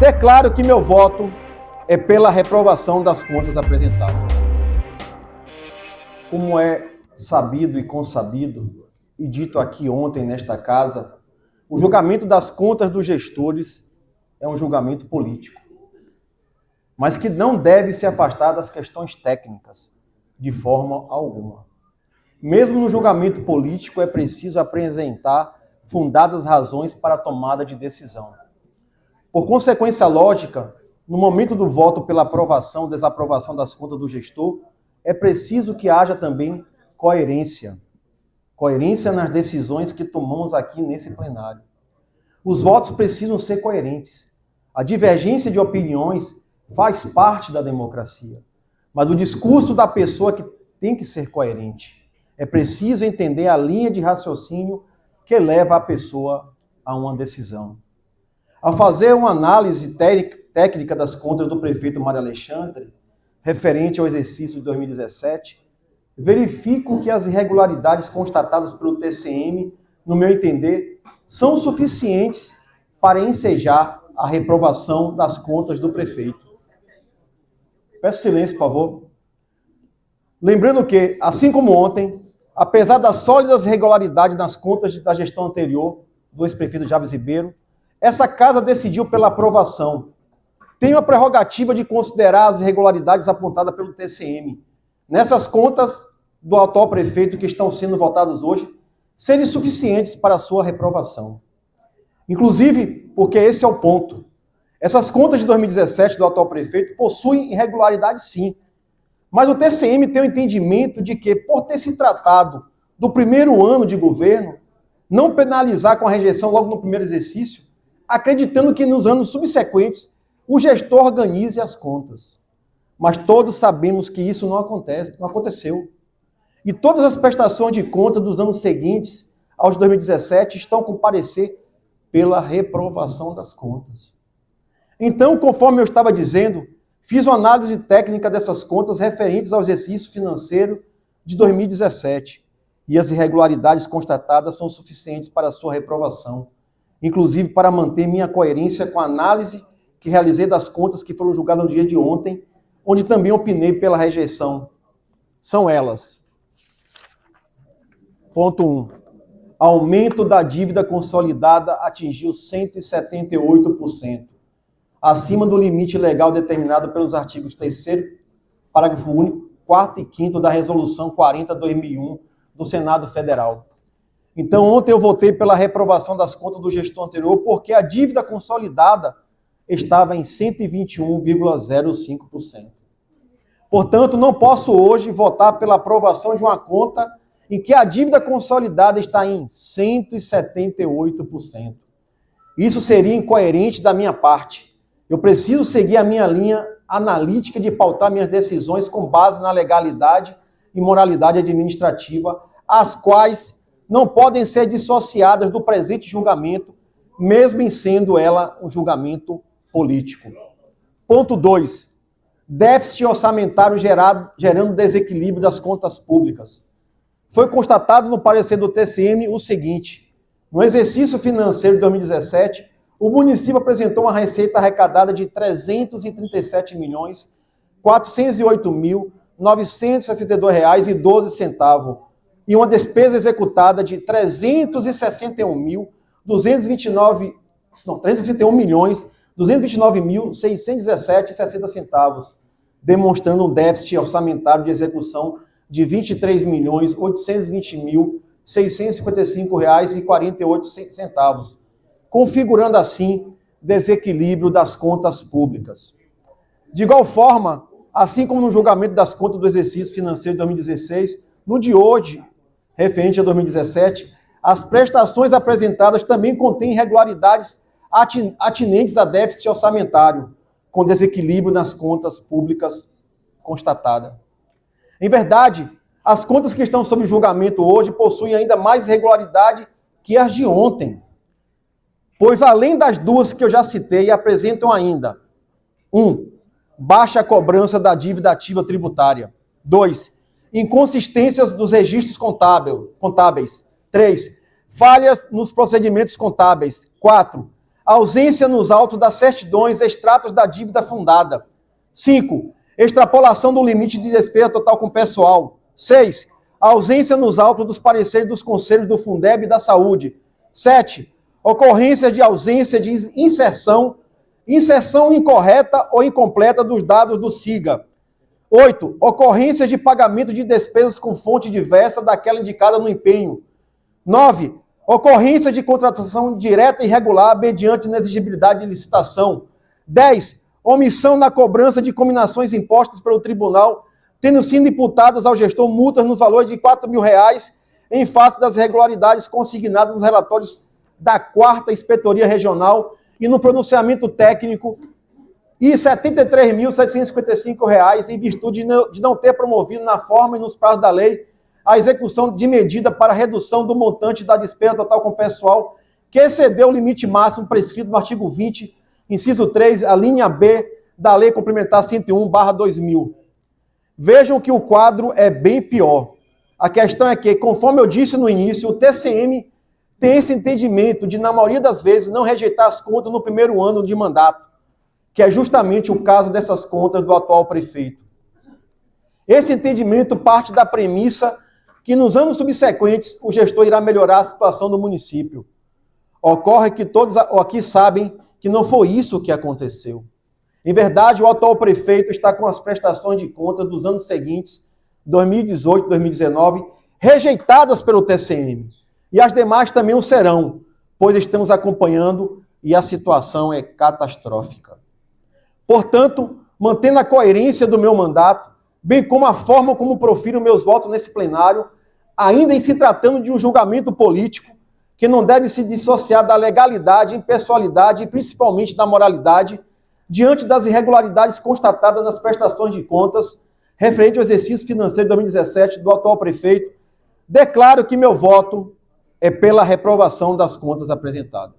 Declaro que meu voto é pela reprovação das contas apresentadas. Como é sabido e consabido, e dito aqui ontem nesta casa, o julgamento das contas dos gestores é um julgamento político, mas que não deve se afastar das questões técnicas, de forma alguma. Mesmo no julgamento político, é preciso apresentar fundadas razões para a tomada de decisão. Por consequência lógica, no momento do voto pela aprovação ou desaprovação das contas do gestor, é preciso que haja também coerência. Coerência nas decisões que tomamos aqui nesse plenário. Os votos precisam ser coerentes. A divergência de opiniões faz parte da democracia. Mas o discurso da pessoa que tem que ser coerente. É preciso entender a linha de raciocínio que leva a pessoa a uma decisão. Ao fazer uma análise técnica das contas do prefeito Mário Alexandre, referente ao exercício de 2017, verifico que as irregularidades constatadas pelo TCM, no meu entender, são suficientes para ensejar a reprovação das contas do prefeito. Peço silêncio, por favor. Lembrando que, assim como ontem, apesar das sólidas irregularidades nas contas da gestão anterior do ex-prefeito Jabes Ribeiro, essa casa decidiu pela aprovação. Tem a prerrogativa de considerar as irregularidades apontadas pelo TCM nessas contas do atual prefeito que estão sendo votadas hoje serem suficientes para a sua reprovação. Inclusive, porque esse é o ponto. Essas contas de 2017 do atual prefeito possuem irregularidades sim, mas o TCM tem o entendimento de que, por ter se tratado do primeiro ano de governo, não penalizar com a rejeição logo no primeiro exercício, acreditando que nos anos subsequentes o gestor organize as contas. Mas todos sabemos que isso não aconteceu. E todas as prestações de contas dos anos seguintes aos 2017 estão com parecer pela reprovação das contas. Então, conforme eu estava dizendo, fiz uma análise técnica dessas contas referentes ao exercício financeiro de 2017 e as irregularidades constatadas são suficientes para a sua reprovação, inclusive para manter minha coerência com a análise que realizei das contas que foram julgadas no dia de ontem, onde também opinei pela rejeição. São elas. Ponto 1. Aumento da dívida consolidada atingiu 178%, acima do limite legal determinado pelos artigos 3º, parágrafo único, 4º e 5º da Resolução 40/2001 do Senado Federal. Então, ontem eu votei pela reprovação das contas do gestor anterior porque a dívida consolidada estava em 121,05%. Portanto, não posso hoje votar pela aprovação de uma conta em que a dívida consolidada está em 178%. Isso seria incoerente da minha parte. Eu preciso seguir a minha linha analítica de pautar minhas decisões com base na legalidade e moralidade administrativa, as quais não podem ser dissociadas do presente julgamento, mesmo em sendo ela um julgamento político. Ponto 2. Déficit orçamentário gerando desequilíbrio das contas públicas. Foi constatado no parecer do TCM o seguinte: no exercício financeiro de 2017, o município apresentou uma receita arrecadada de R$ 337.408.962,12 e uma despesa executada de R$ 361.229.617,60, demonstrando um déficit orçamentário de execução de R$ 23.820.655,48, configurando assim desequilíbrio das contas públicas. De igual forma, assim como no julgamento das contas do exercício financeiro de 2016, no de hoje, referente a 2017, as prestações apresentadas também contêm irregularidades atinentes a déficit orçamentário, com desequilíbrio nas contas públicas constatada. Em verdade, as contas que estão sob julgamento hoje possuem ainda mais irregularidade que as de ontem, pois além das duas que eu já citei, apresentam ainda 1. Baixa cobrança da dívida ativa tributária. 2. Inconsistências dos registros contábeis. 3. Falhas nos procedimentos contábeis. 4. ausência nos autos das certidões, extratos da dívida fundada. 5. Extrapolação do limite de despesa total com pessoal. 6. Ausência nos autos dos pareceres dos conselhos do Fundeb e da Saúde. 7. Ocorrência de ausência de inserção incorreta ou incompleta dos dados do SIGA. 8. Ocorrência de pagamento de despesas com fonte diversa daquela indicada no empenho. 9. Ocorrência de contratação direta e irregular mediante inexigibilidade de licitação. 10. Omissão na cobrança de cominações impostas pelo tribunal, tendo sido imputadas ao gestor multas no valor de R$4.000 em face das irregularidades consignadas nos relatórios da 4ª Inspetoria Regional e no pronunciamento técnico, e R$ 73.755 em virtude de não ter promovido na forma e nos prazos da lei a execução de medida para redução do montante da despesa total com pessoal que excedeu o limite máximo prescrito no artigo 20, inciso 3, a linha B da Lei Complementar 101/2000. Vejam que o quadro é bem pior. A questão é que, conforme eu disse no início, o TCM tem esse entendimento de, na maioria das vezes, não rejeitar as contas no primeiro ano de mandato, que é justamente o caso dessas contas do atual prefeito. Esse entendimento parte da premissa que nos anos subsequentes o gestor irá melhorar a situação do município. Ocorre que todos aqui sabem que não foi isso que aconteceu. Em verdade, o atual prefeito está com as prestações de contas dos anos seguintes, 2018 e 2019, rejeitadas pelo TCM. E as demais também o serão, pois estamos acompanhando e a situação é catastrófica. Portanto, mantendo a coerência do meu mandato, bem como a forma como profiro meus votos nesse plenário, ainda em se tratando de um julgamento político, que não deve se dissociar da legalidade, impessoalidade e principalmente da moralidade, diante das irregularidades constatadas nas prestações de contas referente ao exercício financeiro de 2017 do atual prefeito, declaro que meu voto é pela reprovação das contas apresentadas.